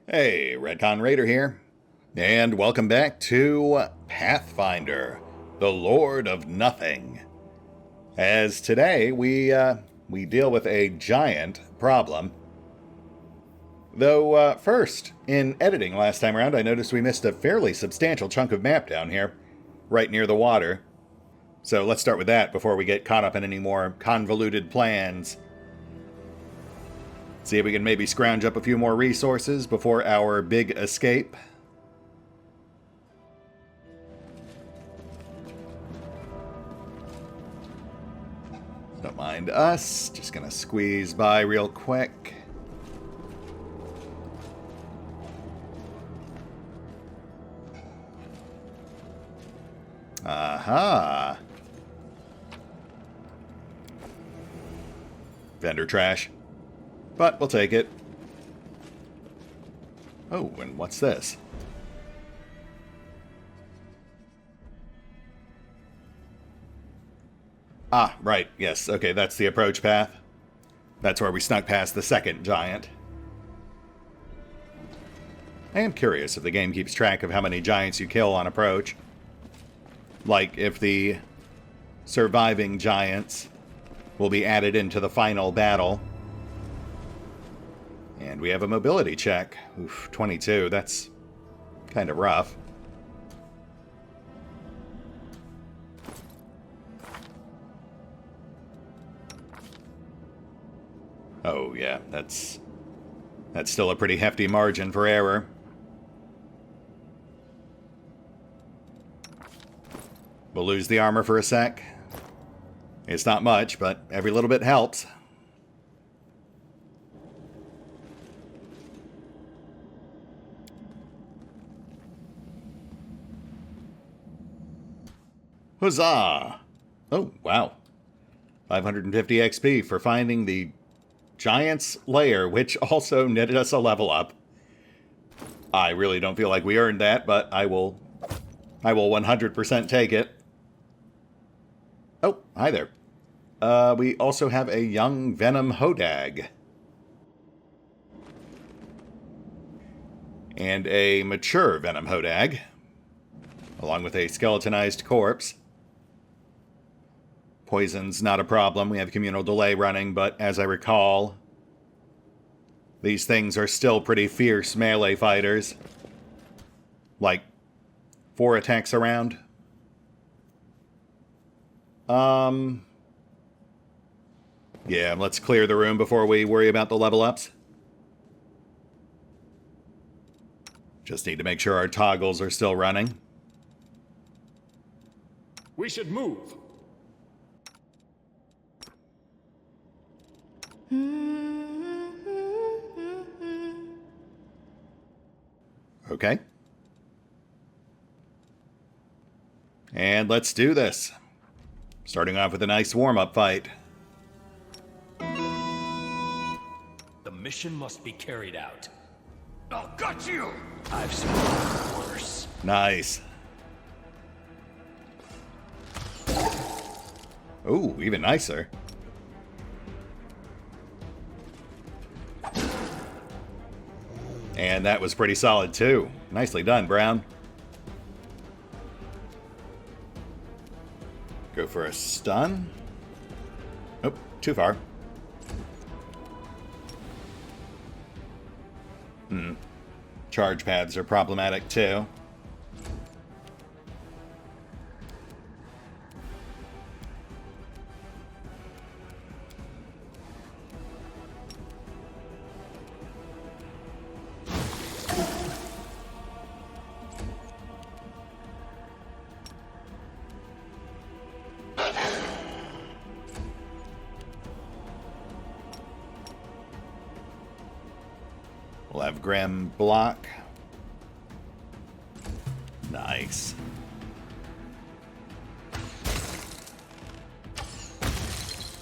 Hey, RetconRaider here, and welcome back to Pathfinder, the Lord of Nothing. As today we deal with a giant problem. Though first, in editing last time around, I noticed we missed a fairly substantial chunk of map down here, right near the water. So let's start with that before we get caught up in any more convoluted plans. See if we can maybe scrounge up a few more resources before our big escape. Don't mind us. Just gonna squeeze by real quick. Aha. Vendor trash. But we'll take it. Oh, and what's this? Ah, right, yes, okay, that's the approach path. That's where we snuck past the second giant. I am curious if the game keeps track of how many giants you kill on approach. Like, if the surviving giants will be added into the final battle. And we have a mobility check. Oof, 22. That's kind of rough. Oh, yeah. That's still a pretty hefty margin for error. We'll lose the armor for a sec. It's not much, but every little bit helps. Huzzah! Oh, wow. 550 XP for finding the Giant's Lair, which also netted us a level up. I really don't feel like we earned that, but I will 100% take it. Oh, hi there. We also have a young Venom Hodag. And a mature Venom Hodag, along with a skeletonized corpse. Poison's not a problem. We have communal delay running, but as I recall, these things are still pretty fierce melee fighters. Like, 4 attacks around. Yeah, let's clear the room before we worry about the level ups. Just need to make sure our toggles are still running. We should move. Okay. And let's do this. Starting off with a nice warm-up fight. The mission must be carried out. I'll gut you! I've seen worse. Nice. Ooh, even nicer. And that was pretty solid, too. Nicely done, Brown. Go for a stun. Oh, too far. Charge pads are problematic, too. We'll have Grim block. Nice.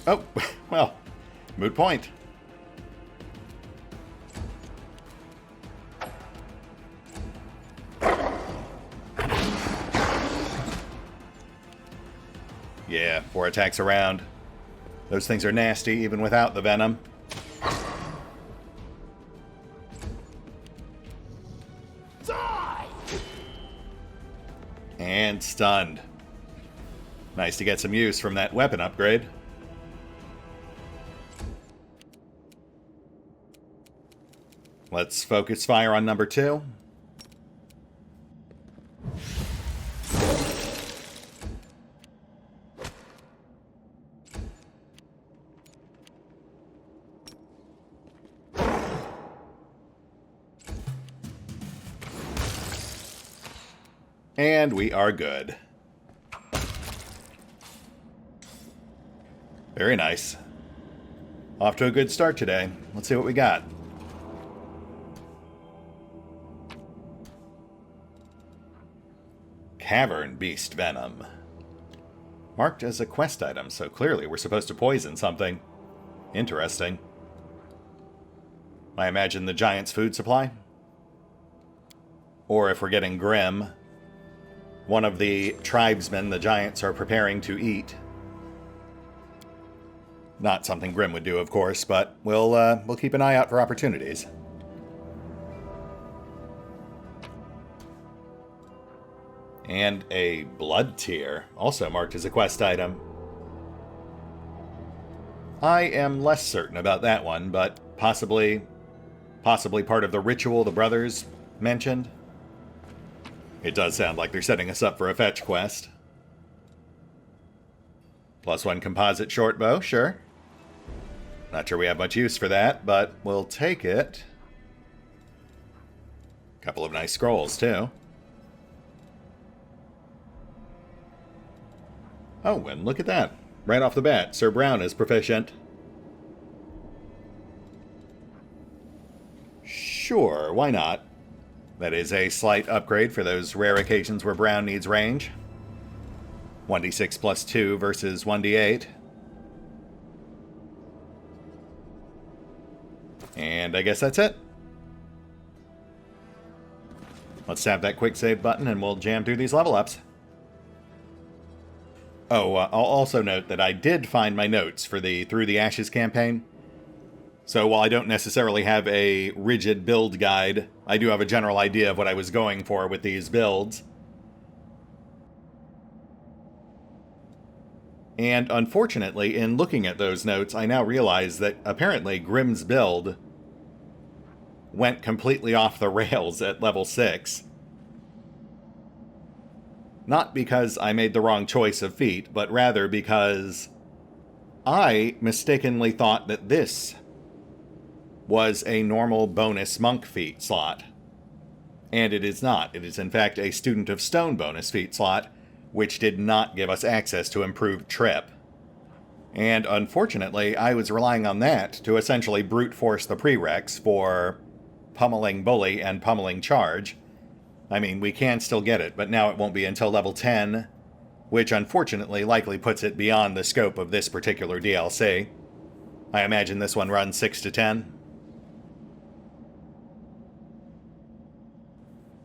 Oh, well, moot point. Yeah, 4 attacks around. Those things are nasty, even without the venom. And stunned. Nice to get some use from that weapon upgrade. Let's focus fire on number 2. And we are good. Very nice. Off to a good start today. Let's see what we got. Cavern Beast Venom. Marked as a quest item, so clearly we're supposed to poison something. Interesting. I imagine the giant's food supply? Or if we're getting grim, one of the tribesmen the giants are preparing to eat. Not something Grim would do, of course, but we'll keep an eye out for opportunities. And a blood tear, also marked as a quest item. I am less certain about that one, but possibly part of the ritual the brothers mentioned. It does sound like they're setting us up for a fetch quest. +1 composite short bow, sure. Not sure we have much use for that, but we'll take it. Couple of nice scrolls, too. Oh, and look at that. Right off the bat, Sir Brown is proficient. Sure, why not? That is a slight upgrade for those rare occasions where Brown needs range. 1d6 plus 2 versus 1d8. And I guess that's it. Let's tap that quick save button and we'll jam through these level ups. Oh, I'll also note that I did find my notes for the Through the Ashes campaign. So while I don't necessarily have a rigid build guide, I do have a general idea of what I was going for with these builds. And unfortunately, in looking at those notes, I now realize that apparently Grim's build went completely off the rails at level 6. Not because I made the wrong choice of feat, but rather because I mistakenly thought that this was a normal bonus monk feat slot. And it is not. It is in fact a Student of Stone bonus feat slot, which did not give us access to improved trip. And unfortunately, I was relying on that to essentially brute force the prereqs for Pummeling Bully and Pummeling Charge. I mean, we can still get it, but now it won't be until level 10, which unfortunately likely puts it beyond the scope of this particular DLC. I imagine this one runs 6 to 10.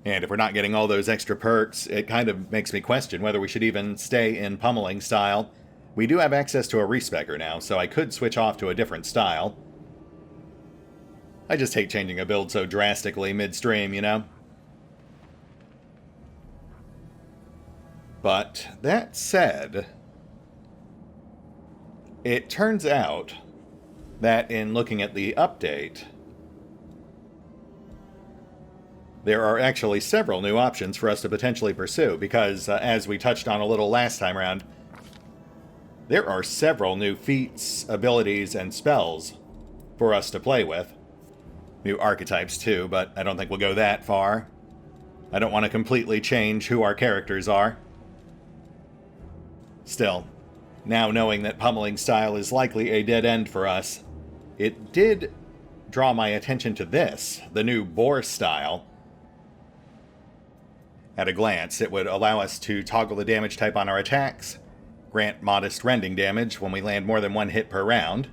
And if we're not getting all those extra perks, it kind of makes me question whether we should even stay in pummeling style. We do have access to a respecker now, so I could switch off to a different style. I just hate changing a build so drastically midstream, you know? But that said, it turns out that in looking at the update, there are actually several new options for us to potentially pursue, because as we touched on a little last time around, there are several new feats, abilities, and spells for us to play with. New archetypes too, but I don't think we'll go that far. I don't want to completely change who our characters are. Still, now knowing that pummeling style is likely a dead end for us, it did draw my attention to this, the new Boar style. At a glance, it would allow us to toggle the damage type on our attacks, grant modest rending damage when we land more than one hit per round.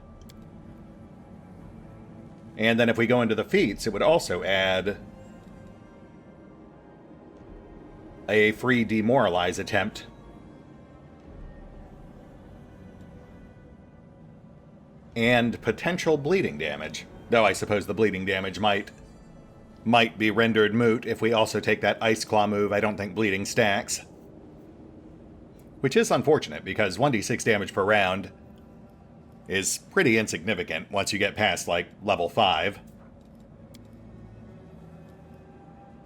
And then if we go into the feats, it would also add a free demoralize attempt. And potential bleeding damage. Though I suppose the bleeding damage might be rendered moot if we also take that Ice Claw move. I don't think bleeding stacks. which is unfortunate because 1d6 damage per round is pretty insignificant once you get past, like, level 5.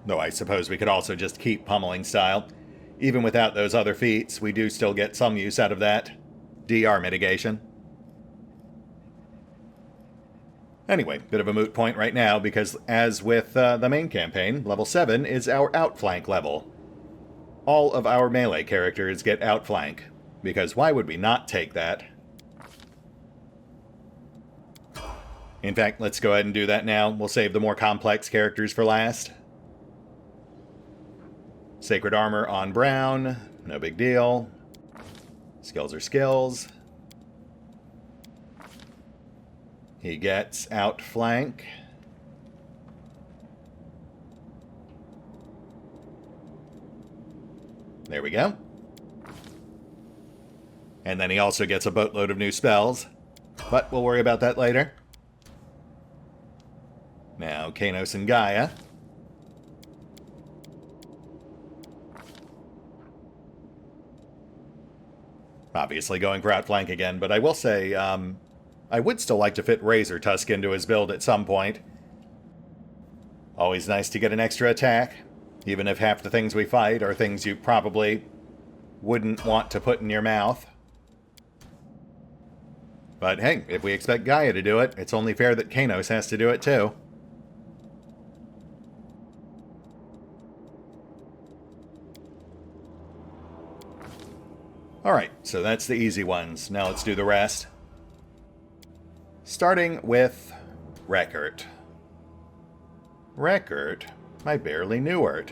Though I suppose we could also just keep pummeling style. Even without those other feats, we do still get some use out of that DR mitigation. Anyway, bit of a moot point right now, because as with the main campaign, level 7 is our outflank level. All of our melee characters get outflank, because why would we not take that? In fact, let's go ahead and do that now. We'll save the more complex characters for last. Sacred Armor on Brown, no big deal. Skills are skills. He gets outflank. There we go. And then he also gets a boatload of new spells, but we'll worry about that later. Now, Kanos and Gaia. Obviously going for outflank again, but I will say, I would still like to fit Razor Tusk into his build at some point. Always nice to get an extra attack, even if half the things we fight are things you probably wouldn't want to put in your mouth. But hey, if we expect Gaia to do it, it's only fair that Kanos has to do it too. Alright, so that's the easy ones. Now let's do the rest. Starting with Record. Record? I barely knew her.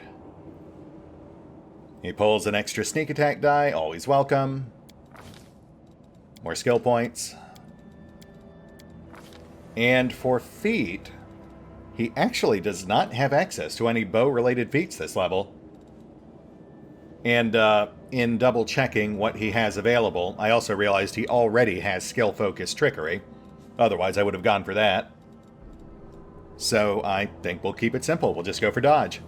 He pulls an extra sneak attack die, always welcome. More skill points. And for feat, he actually does not have access to any bow-related feats this level. And in double-checking what he has available, I also realized he already has skill-focused trickery. Otherwise, I would have gone for that. So I think we'll keep it simple. We'll just go for dodge.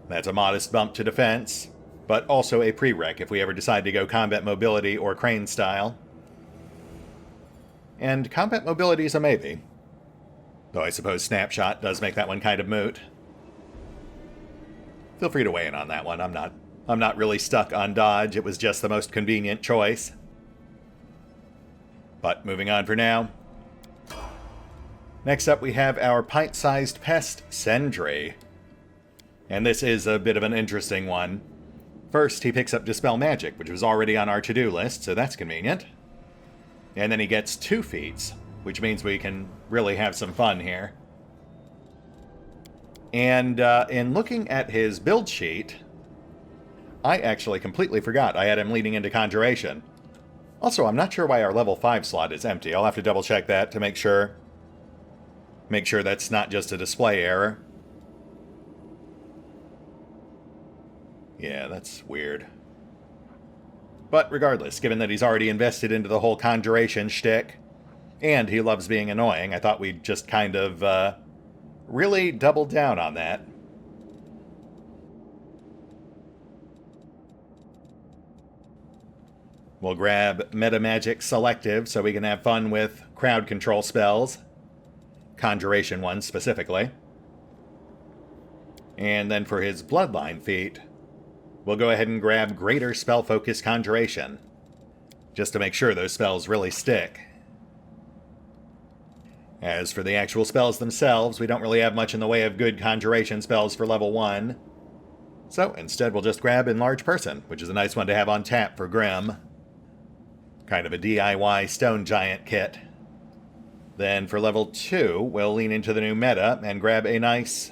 That's a modest bump to defense, but also a prereq if we ever decide to go combat mobility or crane style. And combat mobility is a maybe. Though I suppose snapshot does make that one kind of moot. Feel free to weigh in on that one. I'm not really stuck on dodge. It was just the most convenient choice. But moving on for now. Next up we have our pint-sized pest, Sentry. And this is a bit of an interesting one. First, he picks up Dispel Magic, which was already on our to-do list, so that's convenient. And then he gets 2 feats, which means we can really have some fun here. And in looking at his build sheet, I actually completely forgot I had him leading into Conjuration. Also, I'm not sure why our level 5 slot is empty. I'll have to double check that to make sure that's not just a display error. Yeah, that's weird. But regardless, given that he's already invested into the whole Conjuration shtick, and he loves being annoying, I thought we'd just kind of really double down on that. We'll grab Meta Magic Selective so we can have fun with crowd control spells. Conjuration ones specifically. And then for his Bloodline feat, we'll go ahead and grab Greater Spell Focus Conjuration, just to make sure those spells really stick. As for the actual spells themselves, we don't really have much in the way of good Conjuration spells for level 1. So instead we'll just grab Enlarge Person, which is a nice one to have on tap for Grim. Kind of a DIY Stone Giant kit. Then for level 2, we'll lean into the new meta and grab a nice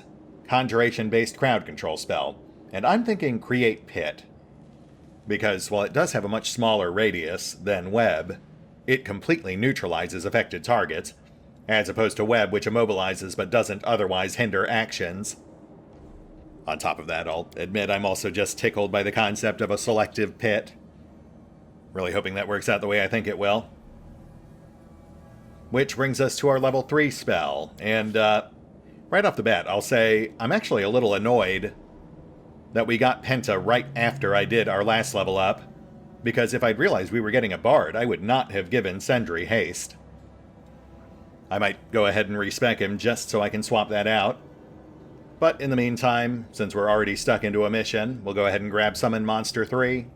Conjuration-based crowd control spell. And I'm thinking Create Pit, because while it does have a much smaller radius than Web, it completely neutralizes affected targets, as opposed to Web, which immobilizes but doesn't otherwise hinder actions. On top of that, I'll admit I'm also just tickled by the concept of a selective pit. Really hoping that works out the way I think it will. Which brings us to our level 3 spell, and right off the bat, I'll say I'm actually a little annoyed that we got Penta right after I did our last level up, because if I'd realized we were getting a Bard, I would not have given Sendry haste. I might go ahead and respec him just so I can swap that out. But in the meantime, since we're already stuck into a mission, we'll go ahead and grab Summon Monster 3.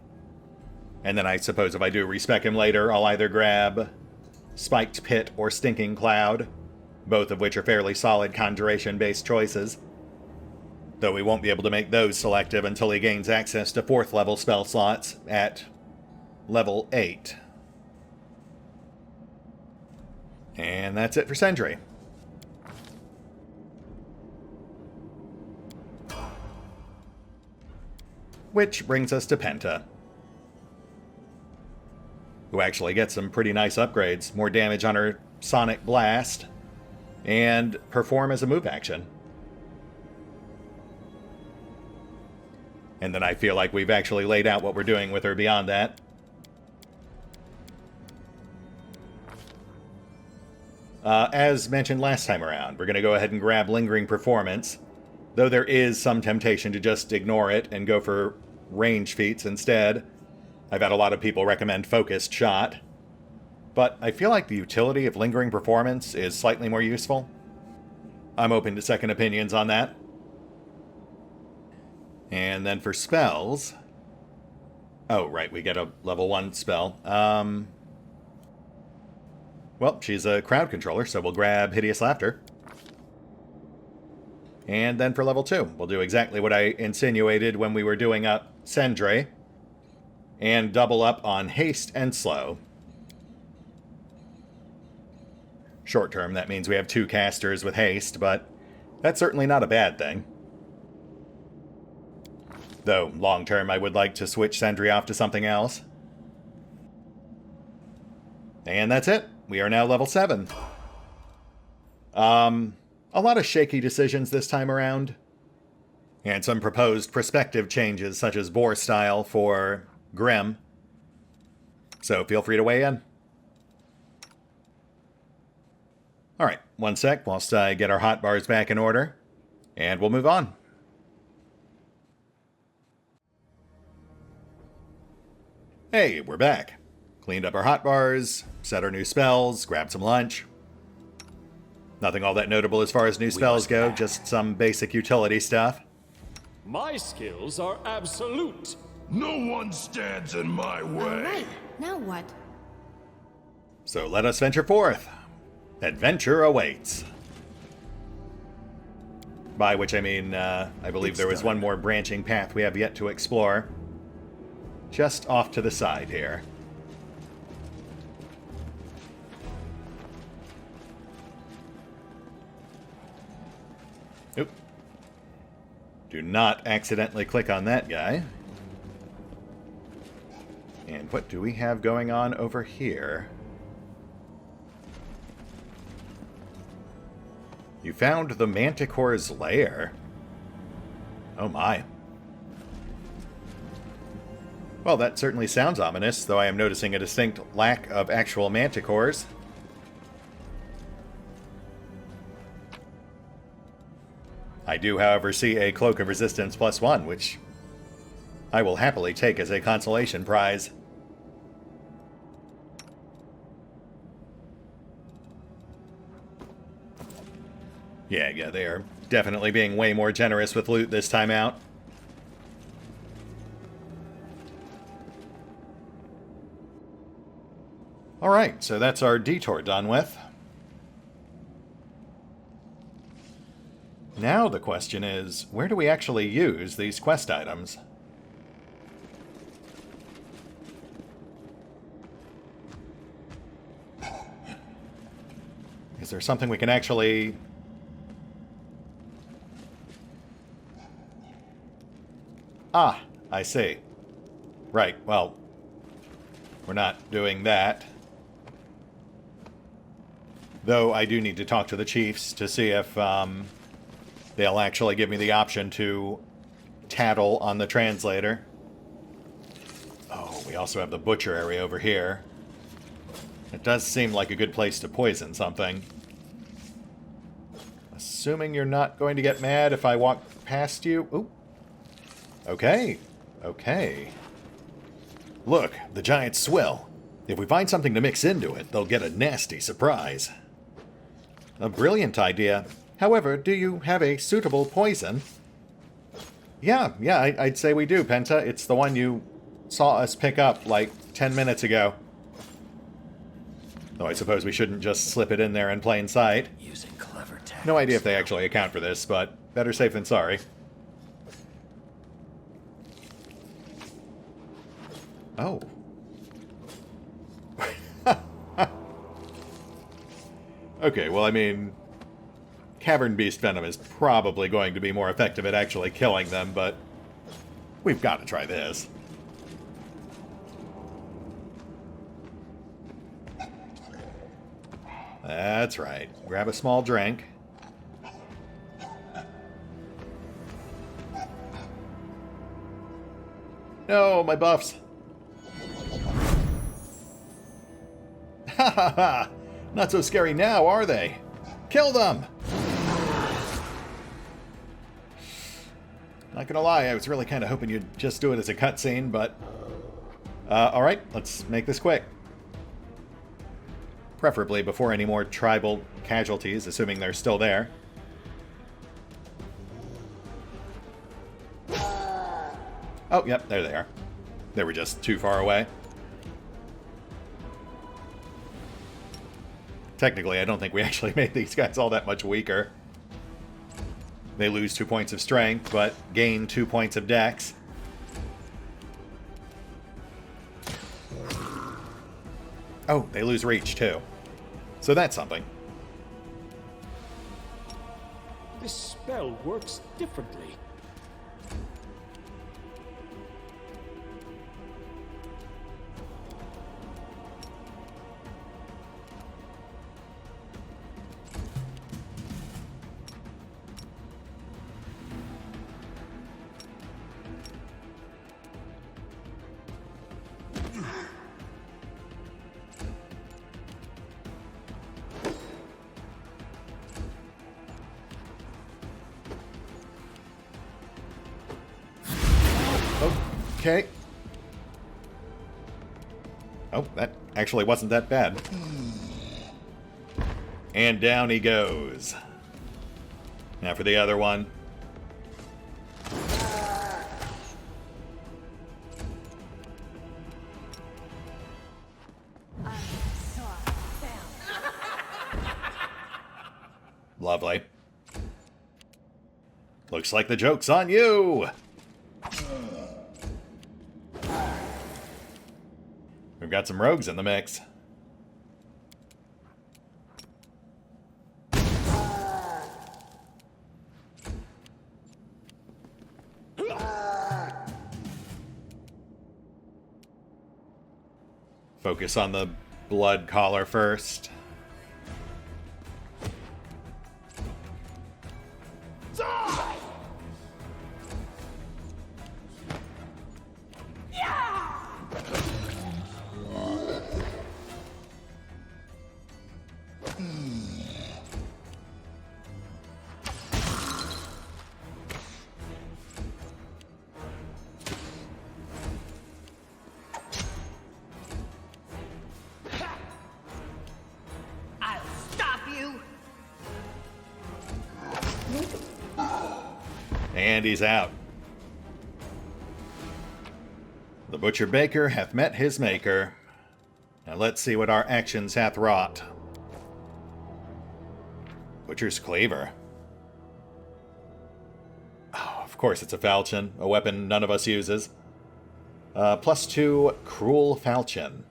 And then I suppose if I do respec him later, I'll either grab Spiked Pit or Stinking Cloud, both of which are fairly solid Conjuration-based choices. Though we won't be able to make those selective until he gains access to 4th level spell slots at level 8. And that's it for Sendry. Which brings us to Penta, who actually gets some pretty nice upgrades. More damage on her Sonic Blast, and Perform as a move action. And then I feel like we've actually laid out what we're doing with her beyond that. As mentioned last time around, we're going to go ahead and grab Lingering Performance, though there is some temptation to just ignore it and go for range feats instead. I've had a lot of people recommend Focused Shot, but I feel like the utility of Lingering Performance is slightly more useful. I'm open to second opinions on that. And then for spells... Oh, right, we get a level 1 spell. Well, she's a crowd controller, so we'll grab Hideous Laughter. And then for level 2, we'll do exactly what I insinuated when we were doing up Sendry, and double up on Haste and Slow. Short term, that means we have 2 casters with Haste, but that's certainly not a bad thing. Though, long term, I would like to switch Sendry off to something else. And that's it. We are now level 7. A lot of shaky decisions this time around. And some proposed prospective changes, such as Boar Style for Grim. So feel free to weigh in. Alright, one sec whilst I get our hotbars back in order. And we'll move on. Hey, we're back. Cleaned up our hotbars, set our new spells, grabbed some lunch. Nothing all that notable as far as new spells go, just some basic utility stuff. My skills are absolute. No one stands in my way. Right. Now what? So let us venture forth. Adventure awaits. By which I mean, I believe there was one more branching path we have yet to explore. Just off to the side here. Oop. Do not accidentally click on that guy. And what do we have going on over here? You found the Manticore's lair. Oh my. Well, that certainly sounds ominous, though I am noticing a distinct lack of actual Manticores. I do, however, see a Cloak of Resistance +1, which I will happily take as a consolation prize. Yeah, they are definitely being way more generous with loot this time out. Alright, so that's our detour done with. Now the question is, where do we actually use these quest items? Is there something we can actually... Ah, I see. Right, well, we're not doing that. Though I do need to talk to the chiefs to see if they'll actually give me the option to tattle on the translator. Oh, we also have the butcher area over here. It does seem like a good place to poison something. Assuming you're not going to get mad if I walk past you. Ooh. Okay. Okay. Look, the giants swill. If we find something to mix into it, they'll get a nasty surprise. A brilliant idea. However, do you have a suitable poison? Yeah, I'd say we do, Penta. It's the one you saw us pick up like 10 minutes ago. Though I suppose we shouldn't just slip it in there in plain sight. Using clever tactics. No idea if they actually account for this, but better safe than sorry. Oh. Okay, well, I mean, Cavern Beast Venom is probably going to be more effective at actually killing them, but we've got to try this. That's right. Grab a small drink. No, my buffs. Ha ha ha! Not so scary now, are they? Kill them! Not gonna lie, I was really kind of hoping you'd just do it as a cutscene, but... alright, let's make this quick. Preferably before any more tribal casualties, assuming they're still there. Oh, yep, there they are. They were just too far away. Technically, I don't think we actually made these guys all that much weaker. They lose 2 points of strength, but gain 2 points of dex. Oh, they lose reach, too. So that's something. This spell works differently. Okay. Oh, that actually wasn't that bad. And down he goes. Now for the other one. Lovely. Looks like the joke's on you! We've got some rogues in the mix. Focus on the blood collar first. And he's out. The Butcher Baker hath met his maker. Now let's see what our actions hath wrought. Butcher's Cleaver. Oh, of course it's a falchion, a weapon none of us uses. +2 Cruel Falchion.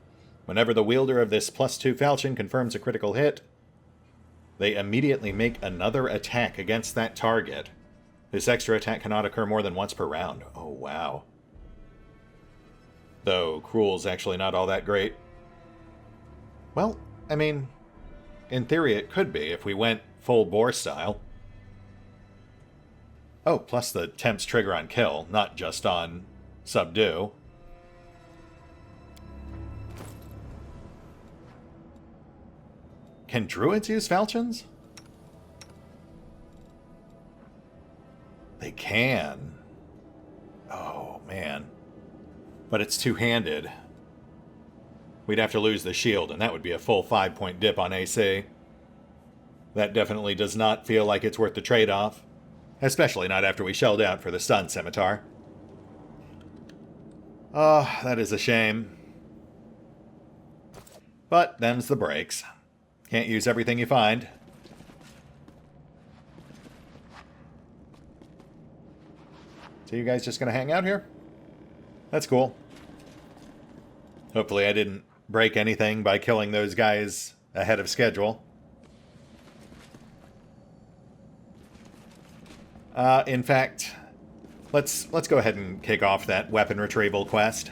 Whenever the wielder of this +2 falchion confirms a critical hit, they immediately make another attack against that target. This extra attack cannot occur more than once per round. Oh, wow. Though Cruel's actually not all that great. Well, I mean, in theory it could be if we went full bore style. Oh, plus the temp's trigger on kill, not just on subdue. Can druids use falchions? They can. Oh, But it's two-handed. We'd have to lose the shield, and that would be a full 5-point dip on AC. That definitely does not feel like it's worth the trade-off. Especially not after we shelled out for the stun scimitar. Oh, that is a shame. But them's the breaks. Can't use everything you find. So you guys just gonna hang out here? That's cool. Hopefully I didn't break anything by killing those guys ahead of schedule. In fact, let's go ahead and kick off that weapon retrieval quest.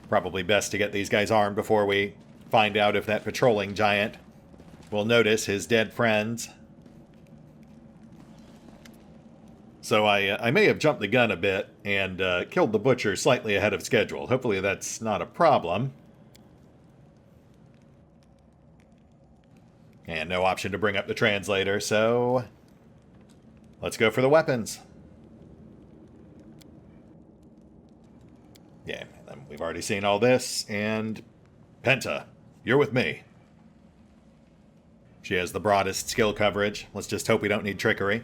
Probably best to get these guys armed before we find out if that patrolling giant will notice his dead friends. So I may have jumped the gun a bit and killed the butcher slightly ahead of schedule. Hopefully that's not a problem. And no option to bring up the translator, so let's go for the weapons. Yeah, we've already seen all this, and Penta, you're with me. She has the broadest skill coverage. Let's just hope we don't need trickery.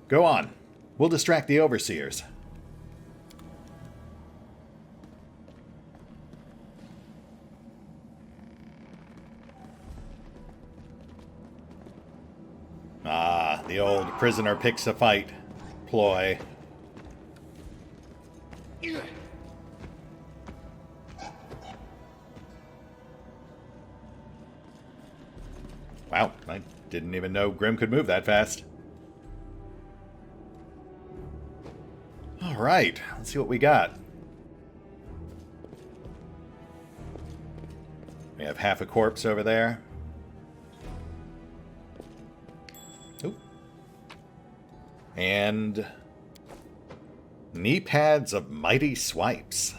Go on. We'll distract the overseers. Ah, the old prisoner picks a fight ploy. Wow, I didn't even know Grim could move that fast. Alright, let's see what we got. We have half a corpse over there. Oop. And knee pads of mighty swipes.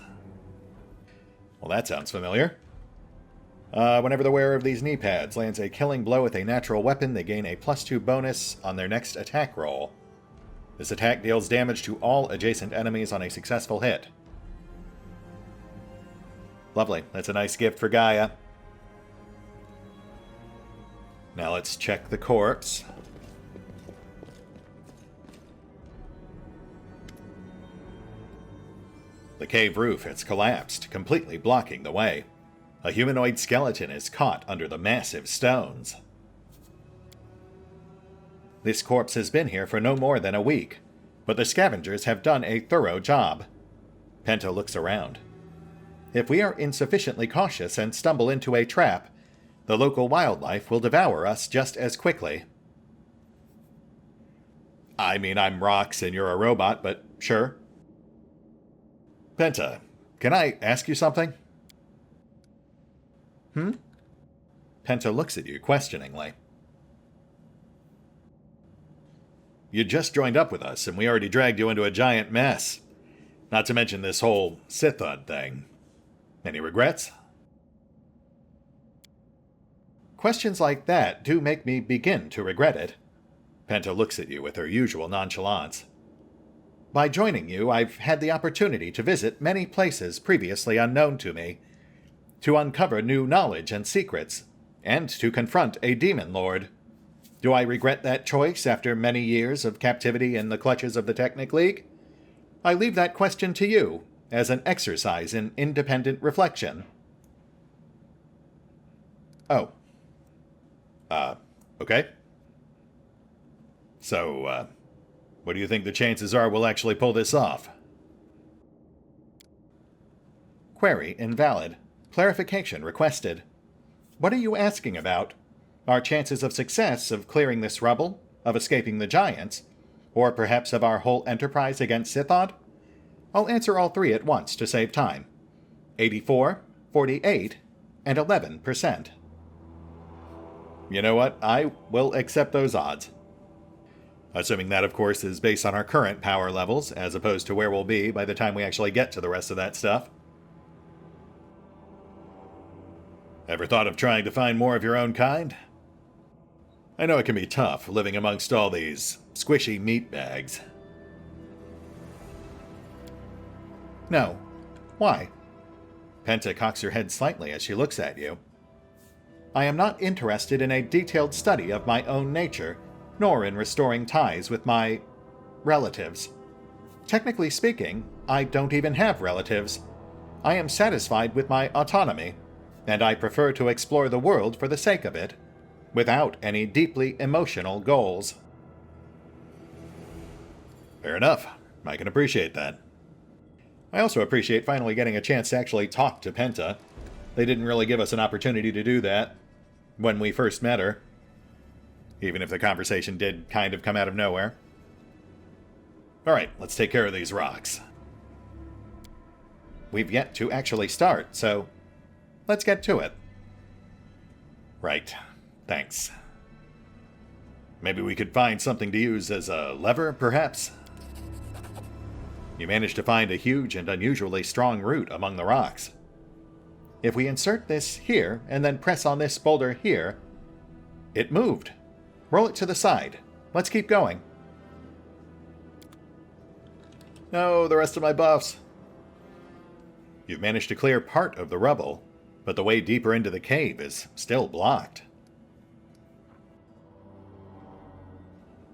Well, that sounds familiar. Whenever the wearer of these knee pads lands a killing blow with a natural weapon, they gain a +2 bonus on their next attack roll. This attack deals damage to all adjacent enemies on a successful hit. Lovely. That's a nice gift for Gaia. Now let's check the corpse. The cave roof has collapsed, completely blocking the way. A humanoid skeleton is caught under the massive stones. This corpse has been here for no more than a week, but the scavengers have done a thorough job. Penta looks around. If we are insufficiently cautious and stumble into a trap, the local wildlife will devour us just as quickly. I mean, I'm Rox and you're a robot, but sure. Penta, can I ask you something? Penta looks at you questioningly. You just joined up with us, and we already dragged you into a giant mess. Not to mention this whole Sithud thing. Any regrets? Questions like that do make me begin to regret it. Penta looks at you with her usual nonchalance. By joining you, I've had the opportunity to visit many places previously unknown to me, to uncover new knowledge and secrets, and to confront a demon lord. Do I regret that choice after many years of captivity in the clutches of the Technic League? I leave that question to you, as an exercise in independent reflection. Oh. Okay. So, what do you think the chances are we'll actually pull this off? Query invalid. Clarification requested. What are you asking about? Our chances of success of clearing this rubble, of escaping the giants, or perhaps of our whole enterprise against Sithod? I'll answer all three at once to save time. 84, 48, and 11%. You know what? I will accept those odds. Assuming that, of course, is based on our current power levels, as opposed to where we'll be by the time we actually get to the rest of that stuff. Ever thought of trying to find more of your own kind? I know it can be tough, living amongst all these squishy meat bags. No. Why? Penta cocks her head slightly as she looks at you. I am not interested in a detailed study of my own nature, nor in restoring ties with my relatives. Technically speaking, I don't even have relatives. I am satisfied with my autonomy, and I prefer to explore the world for the sake of it, without any deeply emotional goals. Fair enough. I can appreciate that. I also appreciate finally getting a chance to actually talk to Penta. They didn't really give us an opportunity to do that when we first met her, even if the conversation did kind of come out of nowhere. Alright, let's take care of these rocks. We've yet to actually start, so let's get to it. Right. Thanks. Maybe we could find something to use as a lever, perhaps? You managed to find a huge and unusually strong root among the rocks. If we insert this here, and then press on this boulder here, it moved. Roll it to the side. Let's keep going. No, the rest of my buffs. You've managed to clear part of the rubble, but the way deeper into the cave is still blocked.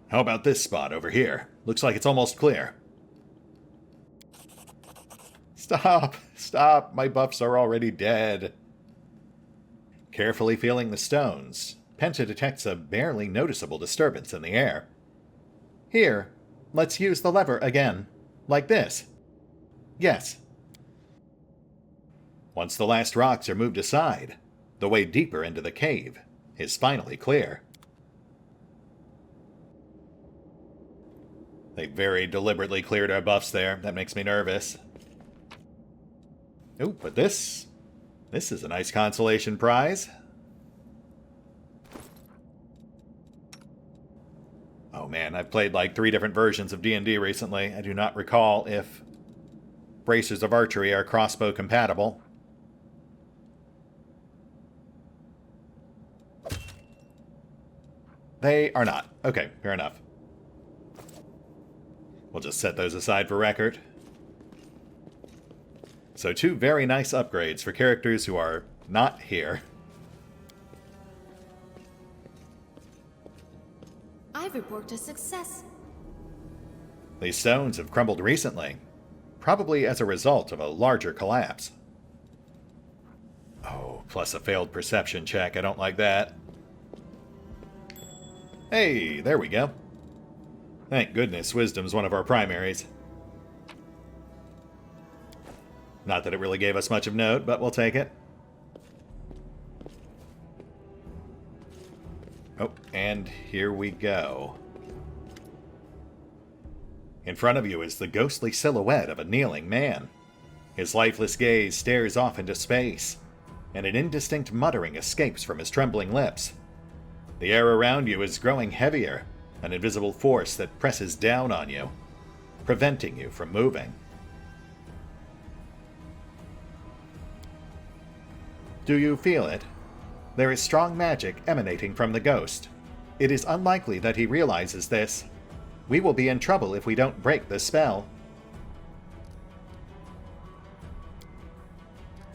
How about this spot over here? Looks like it's almost clear. Stop! Stop! My buffs are already dead. Carefully feeling the stones, Penta detects a barely noticeable disturbance in the air. Here, let's use the lever again. Like this. Yes. Once the last rocks are moved aside, the way deeper into the cave is finally clear. They very deliberately cleared our buffs there. That makes me nervous. Oh, but this is a nice consolation prize. Oh man, I've played like 3 different versions of D&D recently. I do not recall if bracers of archery are crossbow compatible. They are not. Okay, fair enough. We'll just set those aside for record. So 2 very nice upgrades for characters who are not here. I've reported a success. These stones have crumbled recently, probably as a result of a larger collapse. Oh, plus a failed perception check. I don't like that. Hey, there we go. Thank goodness wisdom's one of our primaries. Not that it really gave us much of note, but we'll take it. Oh, and here we go. In front of you is the ghostly silhouette of a kneeling man. His lifeless gaze stares off into space, and an indistinct muttering escapes from his trembling lips. The air around you is growing heavier, an invisible force that presses down on you, preventing you from moving. Do you feel it? There is strong magic emanating from the ghost. It is unlikely that he realizes this. We will be in trouble if we don't break the spell.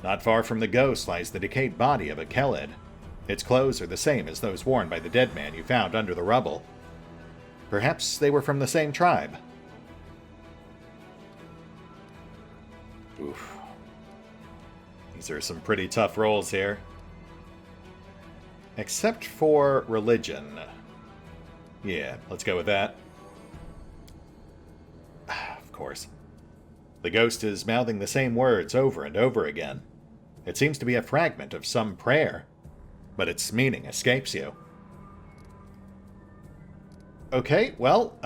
Not far from the ghost lies the decayed body of a Kelid. Its clothes are the same as those worn by the dead man you found under the rubble. Perhaps they were from the same tribe. Oof. These are some pretty tough rolls here. Except for religion. Yeah, let's go with that. Of course. The ghost is mouthing the same words over and over again. It seems to be a fragment of some prayer, but its meaning escapes you. Okay, well,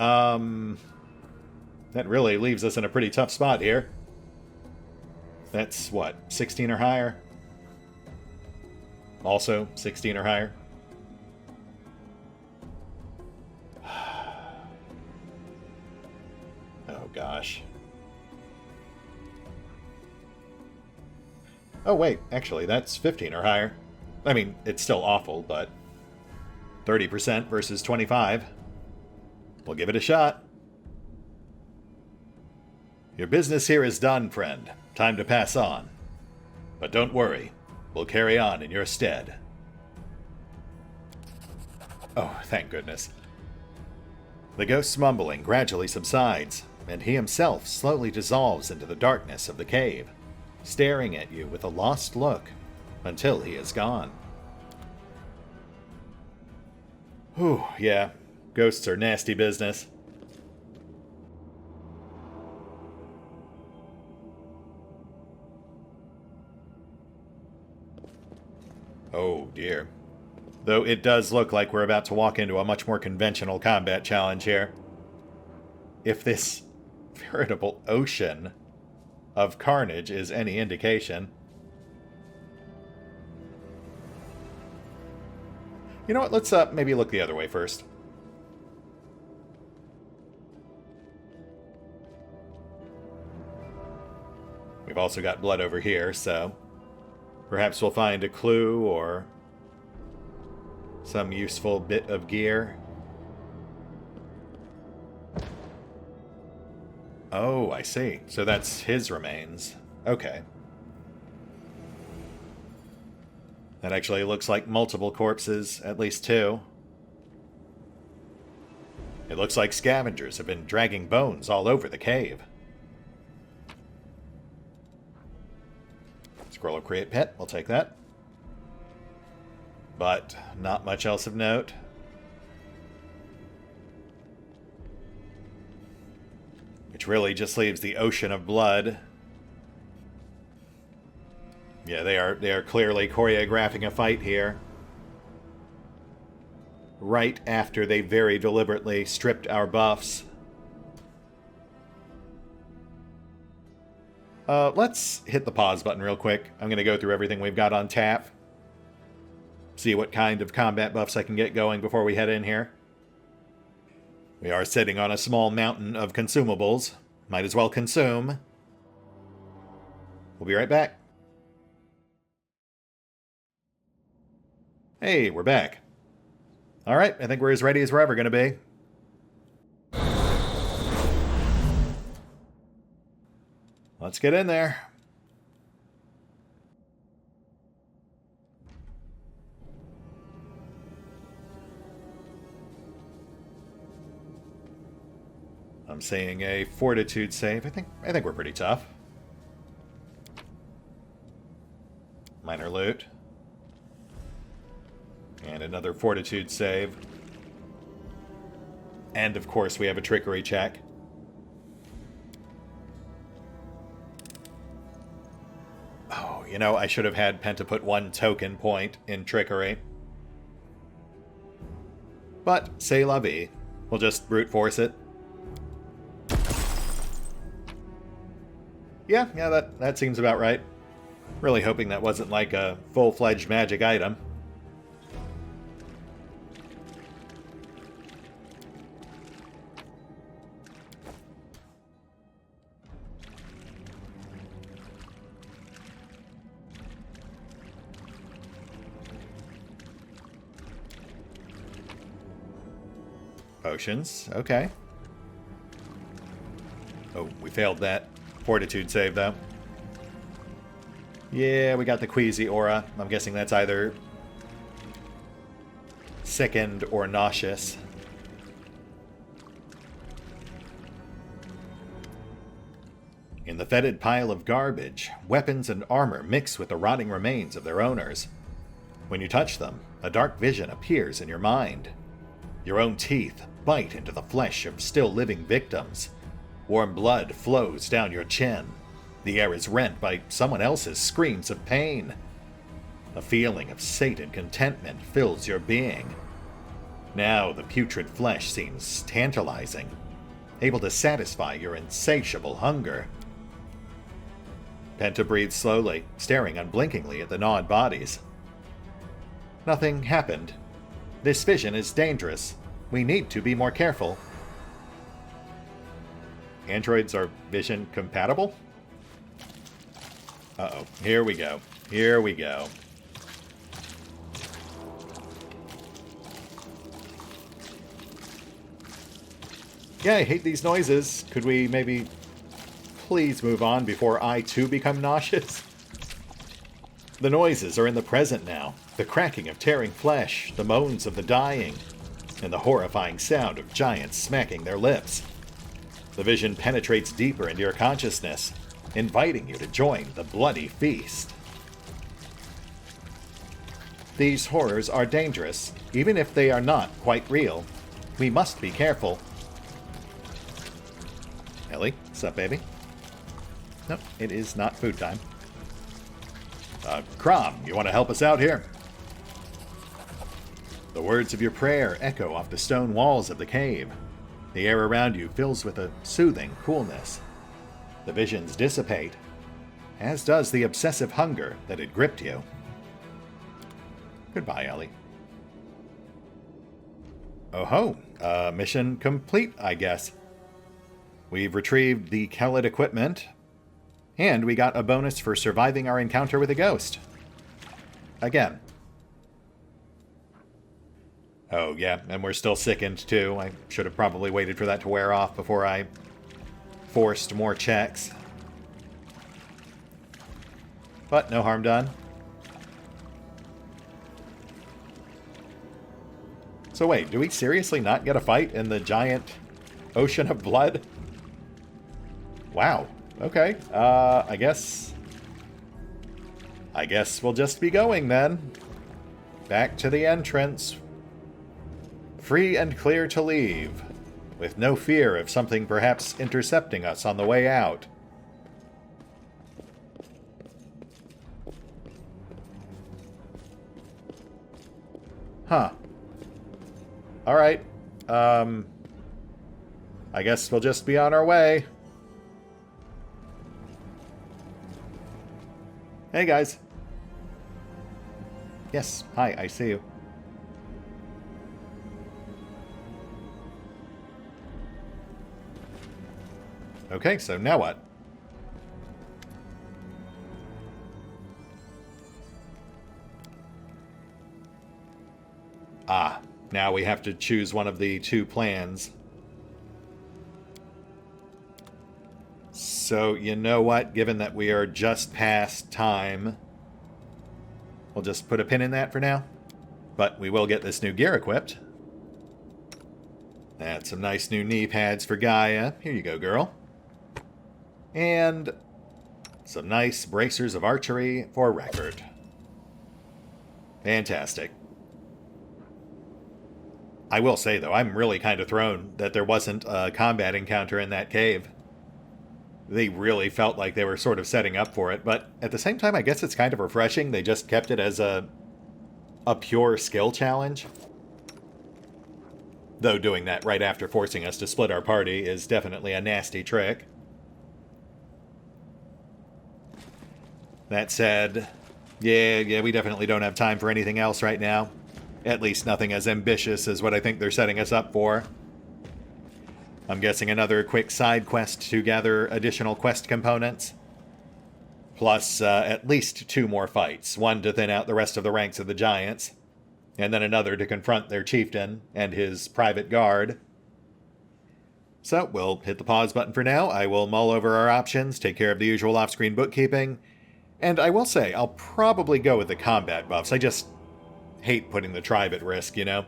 that really leaves us in a pretty tough spot here. That's, what, 16 or higher? Also, 16 or higher? Oh, gosh. Oh, wait, actually, that's 15 or higher. I mean, it's still awful, but 30% versus 25. We'll give it a shot. Your business here is done, friend. Time to pass on. But don't worry. We'll carry on in your stead. Oh, thank goodness. The ghost's mumbling gradually subsides, and he himself slowly dissolves into the darkness of the cave, staring at you with a lost look until he is gone. Whew, yeah. Ghosts are nasty business. Oh dear. Though it does look like we're about to walk into a much more conventional combat challenge here. If this veritable ocean of carnage is any indication. You know what, let's maybe look the other way first. We've also got blood over here, so perhaps we'll find a clue or some useful bit of gear. Oh, I see. So that's his remains. Okay. That actually looks like multiple corpses, at least two. It looks like scavengers have been dragging bones all over the cave. Scroll of Create Pet, we'll take that. But not much else of note. Which really just leaves the ocean of blood. Yeah, they are clearly choreographing a fight here. Right after they very deliberately stripped our buffs. Let's hit the pause button real quick. I'm going to go through everything we've got on tap. See what kind of combat buffs I can get going before we head in here. We are sitting on a small mountain of consumables. Might as well consume. We'll be right back. Hey, we're back. Alright, I think we're as ready as we're ever going to be. Let's get in there. I'm seeing a fortitude save. I think we're pretty tough. Minor loot. And another fortitude save. And of course we have a trickery check. Oh, you know, I should have had Penta put 1 token point in trickery. But, c'est la vie. We'll just brute force it. Yeah, that seems about right. Really hoping that wasn't like a full-fledged magic item. Potions, okay. Oh, we failed that fortitude save, though. Yeah, we got the queasy aura. I'm guessing that's either sickened or nauseous. In the fetid pile of garbage, weapons and armor mix with the rotting remains of their owners. When you touch them, a dark vision appears in your mind. Your own teeth bite into the flesh of still living victims. Warm blood flows down your chin. The air is rent by someone else's screams of pain. A feeling of sated contentment fills your being. Now the putrid flesh seems tantalizing, able to satisfy your insatiable hunger. Penta breathes slowly, staring unblinkingly at the gnawed bodies. Nothing happened. This vision is dangerous. We need to be more careful. Androids are vision compatible? Uh-oh. Here we go. Here we go. Yeah, I hate these noises. Could we maybe please move on before I too become nauseous? The noises are in the present now. The cracking of tearing flesh, the moans of the dying, and the horrifying sound of giants smacking their lips. The vision penetrates deeper into your consciousness, inviting you to join the bloody feast. These horrors are dangerous, even if they are not quite real. We must be careful. Ellie, what's up, baby? Nope, it is not food time. Crom, you want to help us out here? The words of your prayer echo off the stone walls of the cave. The air around you fills with a soothing coolness. The visions dissipate, as does the obsessive hunger that had gripped you. Goodbye, Ellie. Oh ho, mission complete, I guess. We've retrieved the Kellet equipment, and we got a bonus for surviving our encounter with a ghost. Again. Oh yeah, and we're still sickened too. I should have probably waited for that to wear off before I forced more checks. But no harm done. So wait, do we seriously not get a fight in the giant ocean of blood? Wow. Okay. I guess we'll just be going then. Back to the entrance. Free and clear to leave, with no fear of something perhaps intercepting us on the way out. Huh. Alright. I guess we'll just be on our way. Hey, guys. Yes, hi, I see you. Okay, so now what? Ah, now we have to choose one of the two plans. So, you know what? Given that we are just past time, we'll just put a pin in that for now. But we will get this new gear equipped. That's some nice new knee pads for Gaia. Here you go, girl. And some nice bracers of archery for Record. Fantastic. I will say, though, I'm really kind of thrown that there wasn't a combat encounter in that cave. They really felt like they were sort of setting up for it, but at the same time, I guess it's kind of refreshing. They just kept it as a pure skill challenge. Though doing that right after forcing us to split our party is definitely a nasty trick. That said, yeah, we definitely don't have time for anything else right now. At least nothing as ambitious as what I think they're setting us up for. I'm guessing another quick side quest to gather additional quest components. Plus, at least 2 more fights. One to thin out the rest of the ranks of the giants. And then another to confront their chieftain and his private guard. So, we'll hit the pause button for now. I will mull over our options, take care of the usual off-screen bookkeeping. And I will say, I'll probably go with the combat buffs. I just hate putting the tribe at risk, you know?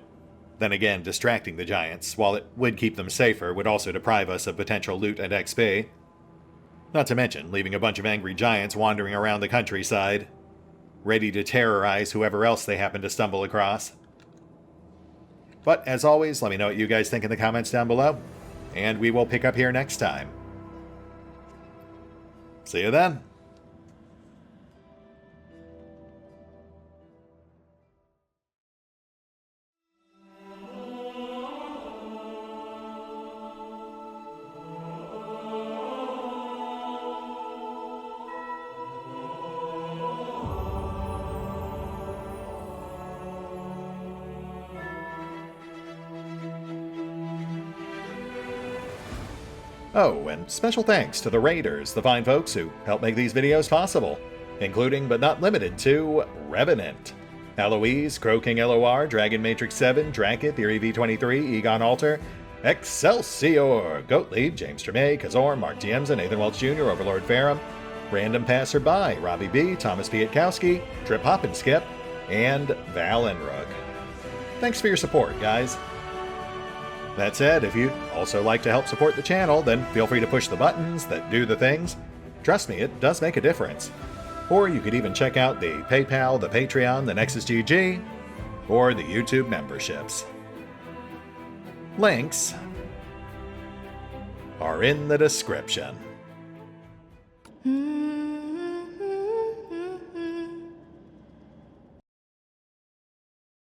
Then again, distracting the giants, while it would keep them safer, would also deprive us of potential loot and XP. Not to mention, leaving a bunch of angry giants wandering around the countryside, ready to terrorize whoever else they happen to stumble across. But, as always, let me know what you guys think in the comments down below, and we will pick up here next time. See you then! Oh, and special thanks to the Raiders, the fine folks who help make these videos possible, including but not limited to Revenant, Alois, CrowkingLoR, Dragon Matrix 7, Drakiith, EV23, EgonAlter, Exsellsior, Gottlieb, James Trimmier, Kazorm, Mark Giemza, Nathan Welch Jr., OverlordPherom, RandomPassrby, RobbyB, Tomasz Piątkowski, Triphoppenskip, and Valinrook. Thanks for your support, guys. That said, if you'd also like to help support the channel, then feel free to push the buttons that do the things. Trust me, it does make a difference. Or you could even check out the PayPal, the Patreon, the Nexus GG, or the YouTube memberships. Links are in the description.